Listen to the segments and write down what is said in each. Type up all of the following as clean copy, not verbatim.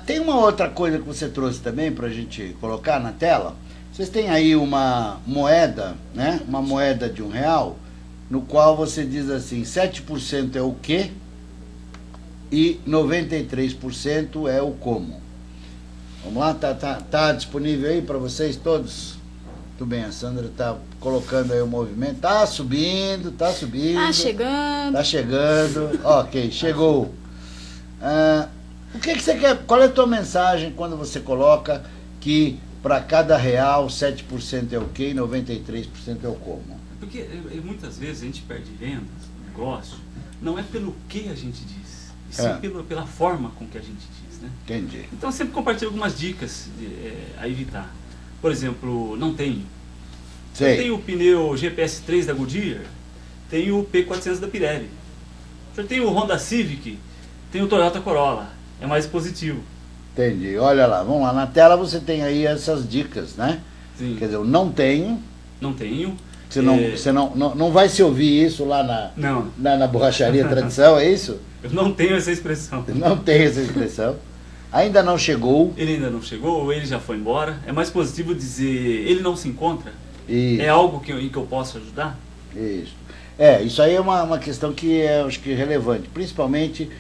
Tem uma outra coisa que você trouxe também para a gente colocar na tela. Vocês têm aí uma moeda, né? Uma moeda de R$1, no qual você diz assim, 7% é o quê e 93% é o como. Vamos lá? Tá disponível aí para vocês todos? Muito bem, a Sandra está colocando aí o movimento. Tá subindo, tá subindo. Tá chegando. Tá chegando. Ok, chegou. O que você quer? Qual é a tua mensagem quando você coloca que para cada real 7% é o quê e 93% é o como? Porque muitas vezes a gente perde vendas, negócio, não é pelo que a gente diz, e sim pela forma com que a gente diz, né? Entendi. Então eu sempre compartilho algumas dicas a evitar. Por exemplo, não tenho. Sei. Eu tenho o pneu GPS 3 da Goodyear, tenho o P400 da Pirelli. Eu tenho o Honda Civic, tenho o Toyota Corolla. É mais positivo. Entendi. Olha lá, vamos lá. Na tela você tem aí essas dicas, né? Sim. Quer dizer, eu não tenho. Não tenho. Você não vai se ouvir isso lá na borracharia Tradição, é isso? Eu não tenho essa expressão. Não tenho essa expressão. Ainda não chegou. Ele ainda não chegou, ou ele já foi embora. É mais positivo dizer, ele não se encontra? Isso. É algo em que eu posso ajudar? Isso. Isso aí é uma questão que acho que é relevante. Principalmente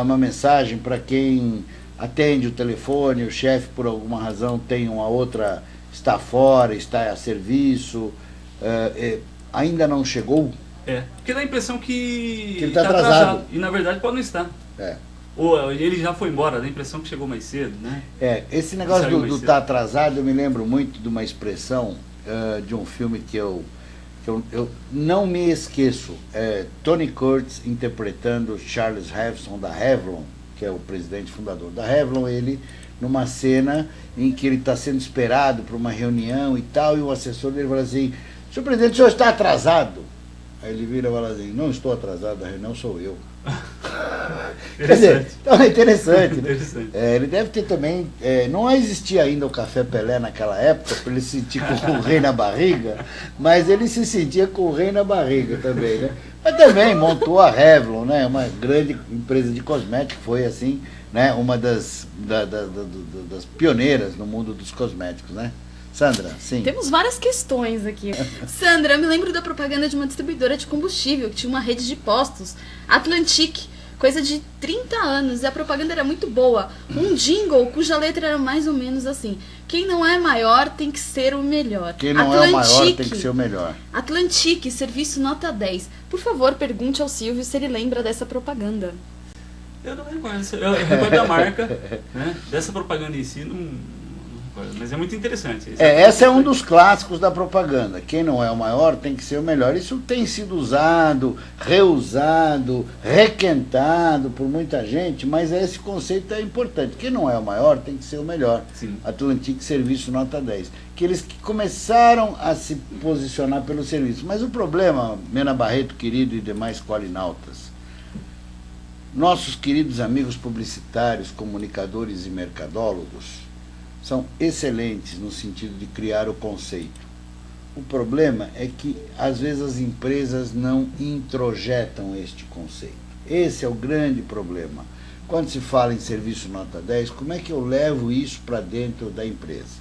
uma mensagem para quem atende o telefone, o chefe por alguma razão tem uma outra, está fora, está a serviço, ainda não chegou. Porque dá a impressão que ele está atrasado. E na verdade pode não estar. Ou ele já foi embora, dá a impressão que chegou mais cedo, né? Esse negócio do estar atrasado, eu me lembro muito de uma expressão de um filme que eu não me esqueço. Tony Curtis interpretando Charles Revson da Revlon, que é o presidente fundador da Revlon, ele numa cena em que ele está sendo esperado para uma reunião e tal, e o assessor dele fala assim, senhor presidente, o senhor está atrasado? Aí ele vira e fala assim, não estou atrasado, a reunião sou eu. Quer dizer, então é interessante, né? Ele deve ter também, não existia ainda o Café Pelé naquela época, para ele se sentir com o rei na barriga, mas ele se sentia com o rei na barriga também, né? Mas também montou a Revlon, né? Uma grande empresa de cosméticos, foi assim, né? Uma das pioneiras no mundo dos cosméticos, né? Sandra, sim. Temos várias questões aqui. Sandra, eu me lembro da propaganda de uma distribuidora de combustível, que tinha uma rede de postos, Atlantic, coisa de 30 anos, e a propaganda era muito boa. Um jingle cuja letra era mais ou menos assim, quem não é maior tem que ser o melhor. Quem não é o maior tem que ser o melhor. Atlantic, serviço nota 10. Por favor, pergunte ao Silvio se ele lembra dessa propaganda. Eu não recordo, eu recordo da marca, né? Dessa propaganda em si, não. Mas é muito interessante. Esse é um dos clássicos da propaganda. Quem não é o maior tem que ser o melhor. Isso tem sido usado, reusado, requentado por muita gente, mas esse conceito é importante. Quem não é o maior tem que ser o melhor. Sim. Atlantic Serviço Nota 10. Que eles começaram a se posicionar pelo serviço. Mas o problema, Mena Barreto, querido, e demais qualinautas, nossos queridos amigos publicitários, comunicadores e mercadólogos, são excelentes no sentido de criar o conceito. O problema é que, às vezes, as empresas não introjetam este conceito. Esse é o grande problema. Quando se fala em serviço nota 10, como é que eu levo isso para dentro da empresa?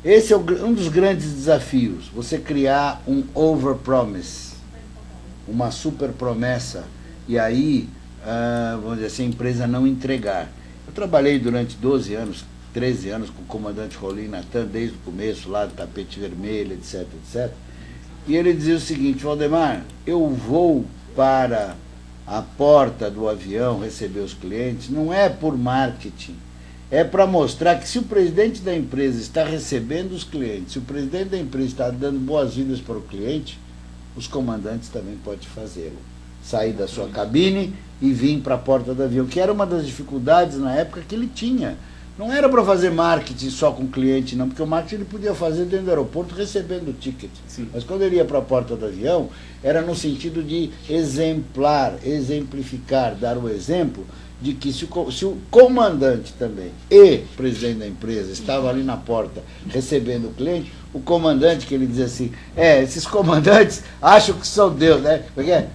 Esse é um dos grandes desafios, você criar um overpromise, uma super promessa, e aí, vamos dizer assim, a empresa não entregar. Eu trabalhei durante 12 anos, 13 anos com o comandante Rolim Natan, desde o começo, lá do tapete vermelho, etc, etc. E ele dizia o seguinte, Valdemar, eu vou para a porta do avião receber os clientes, não é por marketing, é para mostrar que se o presidente da empresa está recebendo os clientes, se o presidente da empresa está dando boas-vindas para o cliente, os comandantes também podem fazê-lo. Sair da sua cabine e vir para a porta do avião, que era uma das dificuldades na época que ele tinha. Não era para fazer marketing só com o cliente, não, porque o marketing ele podia fazer dentro do aeroporto recebendo o ticket. Sim. Mas quando ele ia para a porta do avião, era no sentido de exemplificar, dar o exemplo de que se o comandante também e o presidente da empresa estava ali na porta recebendo o cliente, o comandante, que ele dizia assim, esses comandantes acham que são Deus, né? Porque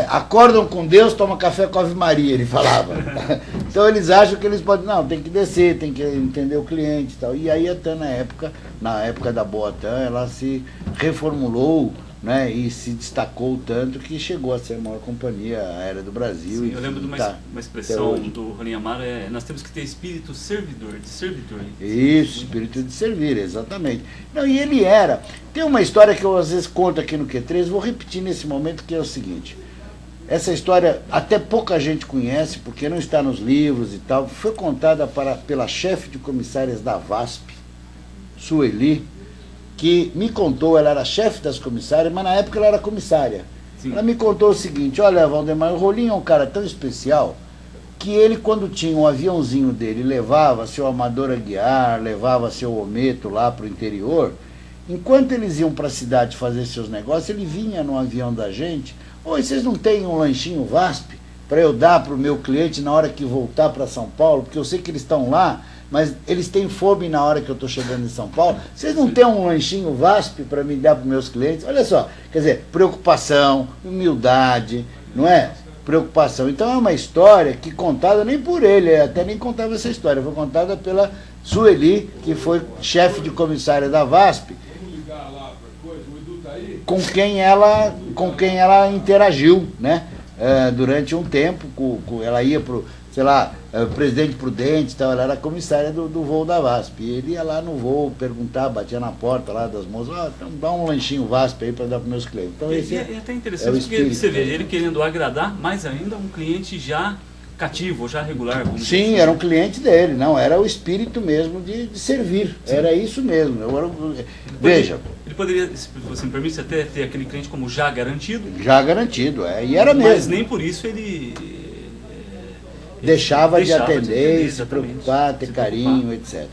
acordam com Deus, toma café com Ave Maria, ele falava. Então eles acham que eles podem, não, tem que descer, tem que entender o cliente e tal. E aí a TAM, na época da boa TAM, ela se reformulou, né, e se destacou tanto que chegou a ser a maior companhia aérea do Brasil. Sim, eu lembro de uma expressão do Rolim Amaro, nós temos que ter espírito servidor, de servidor. Isso, espírito de servir, exatamente. Não, e ele era. Tem uma história que eu às vezes conto aqui no Q3, vou repetir nesse momento, que é o seguinte. Essa história até pouca gente conhece, porque não está nos livros e tal. Foi contada pela chefe de comissárias da VASP, Sueli, que me contou, ela era chefe das comissárias, mas na época ela era comissária. Sim. Ela me contou o seguinte: olha, Valdemar, o Rolinho é um cara tão especial que ele, quando tinha um aviãozinho dele, levava seu Amador Aguiar, levava seu Ometo lá para o interior, enquanto eles iam para a cidade fazer seus negócios, ele vinha no avião da gente: oi, vocês não têm um lanchinho VASP para eu dar para o meu cliente na hora que voltar para São Paulo? Porque eu sei que eles estão lá, mas eles têm fome na hora que eu estou chegando em São Paulo. Vocês não têm um lanchinho VASP para me dar para os meus clientes? Olha só, quer dizer, preocupação, humildade, não é? Preocupação. Então é uma história que contada nem por ele, até nem contava essa história, foi contada pela Sueli, que foi chefe de comissária da VASP, com quem ela interagiu, né? Durante um tempo, ela ia para o, sei lá, Presidente Prudente, tal, ela era comissária do voo da VASP. E ele ia lá no voo perguntar, batia na porta lá das moças: então dá um lanchinho VASP aí para dar para os meus clientes. Então, é até interessante, porque você vê, ele querendo agradar mais ainda um cliente já cativo, já regular. Sim, era um cliente dele, não, era o espírito mesmo de servir. Sim. Era isso mesmo. Veja. Ele poderia, se você me permite, até ter aquele cliente como já garantido. Já garantido, e era mesmo. Mas nem por isso ele deixava de atender, se preocupar, ter carinho, etc.